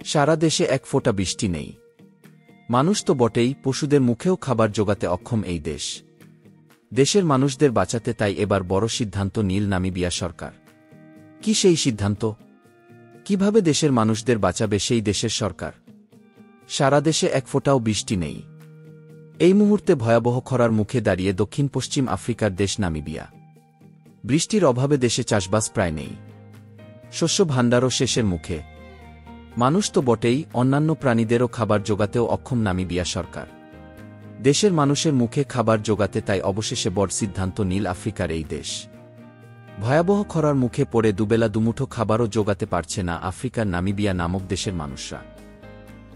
সারা দেশে এক ফোঁটা বৃষ্টি নেই। মানুষ তো বটেই, পশুদের মুখেও খাবার জোগাতে অক্ষম এই দেশ। দেশের মানুষদের বাঁচাতে তাই এবার বড় সিদ্ধান্ত নিল নামিবিয়া সরকার। কি সেই সিদ্ধান্ত? কিভাবে দেশের মানুষদের বাঁচাবে সেই দেশের সরকার? সারা দেশে এক ফোঁটাও বৃষ্টি নেই। এই মুহূর্তে ভয়াবহ খরার মুখে দাঁড়িয়ে দক্ষিণ পশ্চিম আফ্রিকার দেশ নামিবিয়া। বৃষ্টির অভাবে দেশে চাষবাস প্রায় নেই। শস্য ভাণ্ডারও শেষের মুখে। মানুষ তো বটেই, অন্যান্য প্রাণীদেরও খাবার জোগাতেও অক্ষম নামিবিয়া সরকার। দেশের মানুষের মুখে খাবার জোগাতে তাই অবশেষে বড় সিদ্ধান্ত নিল আফ্রিকার এই দেশ। ভয়াবহ খরার মুখে পড়ে দুবেলা দুমুঠো খাবারও জোগাতে পারছে না আফ্রিকার নামিবিয়া নামক দেশের মানুষরা।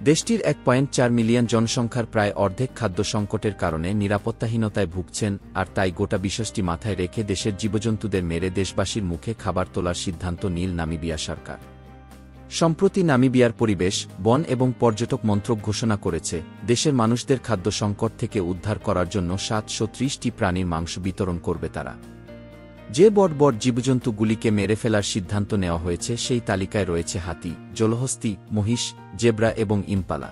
দেশটির 1.4 মিলিয়ন জনসংখ্যার প্রায় অর্ধেক খাদ্য সংকটের কারণে নিরাপত্তাহীনতায় ভুগছেন, আর তাই গোটা বিষয়টি মাথায় রেখে দেশের জীবজন্তুদের মেরে দেশবাসীর মুখে খাবার তোলার সিদ্ধান্ত নিল নামিবিয়া সরকার। সম্প্রতি নামিবিয়ার পরিবেশ, বন এবং পর্যটক মন্ত্রক ঘোষণা করেছে, দেশের মানুষদের খাদ্য সংকট থেকে উদ্ধার করার জন্য 730টি প্রাণীর মাংস বিতরণ করবে তারা। যে বড় বড় জীবজন্তুগুলিকে মেরে ফেলার সিদ্ধান্ত নেওয়া হয়েছে সেই তালিকায় রয়েছে হাতি, জলহস্তী, মহিষ, জেব্রা এবং ইম্পালা।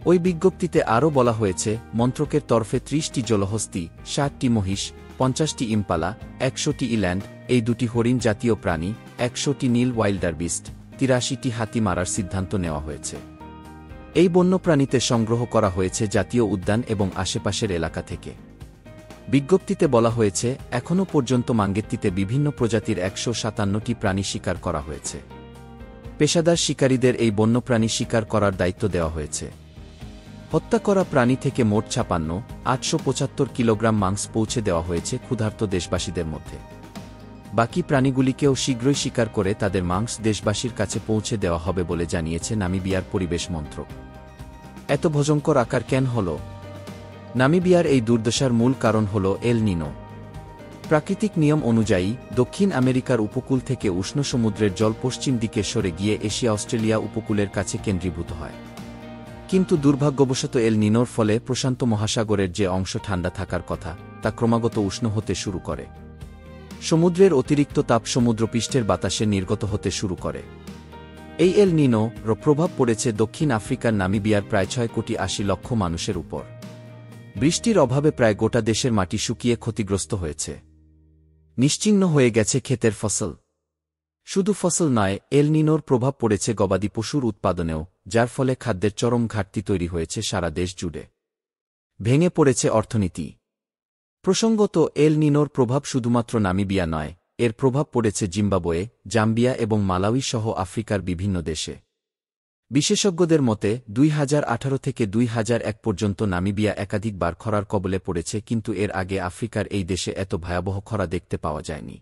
ওই বিজ্ঞপ্তিতে আরও বলা হয়েছে, মন্ত্রকের তরফে 30টি জলহস্তী, 60টি মহিষ, 50টি ইম্পালা, 100টি ইল্যান্ড, এই দুটি হরিণ জাতীয় প্রাণী, 100টি নীল ওয়াইল্ডারবিস্ট, 83টি হাতি মারার সিদ্ধান্ত নেওয়া হয়েছে। এই বন্যপ্রাণীতে সংগ্রহ করা হয়েছে জাতীয় উদ্যান এবং আশেপাশের এলাকা থেকে। বিজ্ঞপ্তিতে বলা হয়েছে, এখনও পর্যন্ত মাঙ্গেত্তিতে বিভিন্ন প্রজাতির 157টি প্রাণী শিকার করা হয়েছে। পেশাদার শিকারীদের এই বন্যপ্রাণী শিকার করার দায়িত্ব দেওয়া হয়েছে। হত্যা করা প্রাণী থেকে মোট 56,875 কিলোগ্রাম মাংস পৌঁছে দেওয়া হয়েছে ক্ষুধার্ত দেশবাসীদের মধ্যে। বাকি প্রাণীগুলিকেও শীঘ্রই শিকার করে তাদের মাংস দেশবাসীর কাছে পৌঁছে দেওয়া হবে বলে জানিয়েছে নামিবিয়ার পরিবেশ মন্ত্রক। এত ভয়ঙ্কর আকার কেন হল? নামিবিয়ার এই দুর্দশার মূল কারণ হল এল নিনো। প্রাকৃতিক নিয়ম অনুযায়ী দক্ষিণ আমেরিকার উপকূল থেকে উষ্ণ সমুদ্রের জল পশ্চিম দিকে সরে গিয়ে এশিয়া অস্ট্রেলিয়া উপকূলের কাছে কেন্দ্রীভূত হয়। কিন্তু দুর্ভাগ্যবশত এল নিনোর ফলে প্রশান্ত মহাসাগরের যে অংশ ঠান্ডা থাকার কথা তা ক্রমাগত উষ্ণ হতে শুরু করে। সমুদ্রের অতিরিক্ত তাপ সমুদ্রপৃষ্ঠের বাতাসে নির্গত হতে শুরু করে। এই এল নিনোর প্রভাব পড়েছে দক্ষিণ আফ্রিকার নামিবিয়ার প্রায় 6,80,00,000 মানুষের উপর। বৃষ্টির অভাবে প্রায় গোটা দেশের মাটি শুকিয়ে ক্ষতিগ্রস্ত হয়েছে। নিশ্চিহ্ন হয়ে গেছে ক্ষেতের ফসল। শুধু ফসল নয়, এল নিনোর প্রভাব পড়েছে গবাদি পশুর উৎপাদনেও, যার ফলে খাদ্যের চরম ঘাটতি তৈরি হয়েছে সারা দেশ জুড়ে। ভেঙে পড়েছে অর্থনীতি। প্রসঙ্গত, এল নিনোর প্রভাব শুধুমাত্র নামিবিয়া নয়, এর প্রভাব পড়েছে জিম্বাবুয়ে, জাম্বিয়া এবং মালাউই সহ আফ্রিকার বিভিন্ন দেশে। বিশেষজ্ঞদের মতে 2018 থেকে 2001 পর্যন্ত নামিবিয়া একাধিকবার খরার কবলে পড়েছে, কিন্তু এর আগে আফ্রিকার এই দেশে এত ভয়াবহ খরা দেখতে পাওয়া যায়নি।